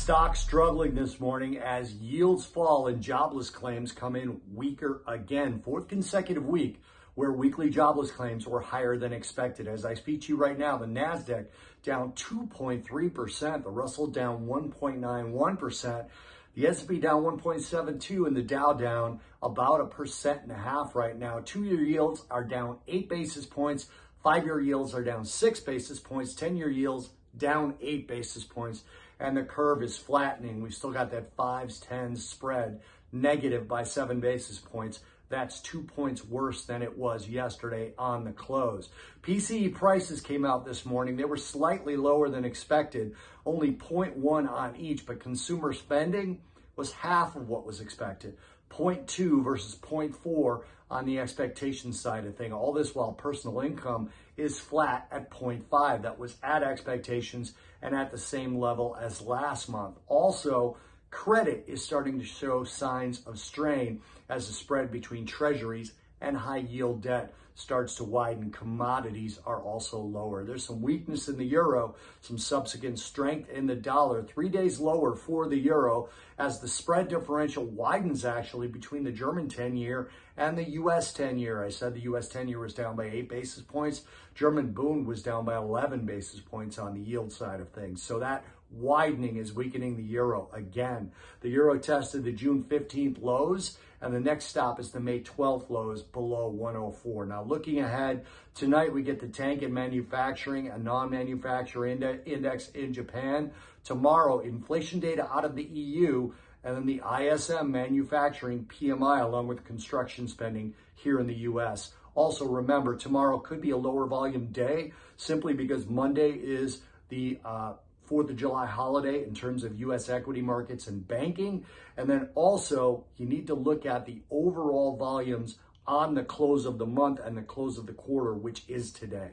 Stocks struggling this morning as yields fall and jobless claims come in weaker again. Fourth consecutive week where weekly jobless claims were higher than expected. As I speak to you right now, the NASDAQ down 2.3%, the Russell down 1.91%, the S&P down 1.72%, and the Dow down about 1.5% right now. 2-year yields are down 8 basis points. 5-year yields are down 6 basis points. 10-year yields down 8 basis points. And the curve is flattening. We've still got that 5s, 10s spread negative by 7 basis points. That's 2 points worse than it was yesterday on the close. PCE prices came out this morning. They were slightly lower than expected, only 0.1 on each, but consumer spending was half of what was expected. 0.2 versus 0.4 on the expectation side of things. All this while personal income is flat at 0.5. That was at expectations and at the same level as last month. Also, credit is starting to show signs of strain as the spread between treasuries and high yield debt starts to widen. Commodities are also lower. There's some weakness in the euro, some subsequent strength in the dollar. 3 days lower for the euro as the spread differential widens actually between the German 10-year and the US 10-year. I said the US 10-year was down by 8 basis points. German Bund was down by 11 basis points on the yield side of things. So that widening is weakening the euro again. The euro tested the June 15th lows, and the next stop is the May 12th lows below 104. Now, looking ahead, tonight we get the tank and manufacturing and non-manufacturing index in Japan. Tomorrow, inflation data out of the EU, and then the ISM manufacturing PMI along with construction spending here in the US. Also, remember, tomorrow could be a lower volume day simply because Monday is the 4th of July holiday in terms of U.S. equity markets and banking. And then also, you need to look at the overall volumes on the close of the month and the close of the quarter, which is today.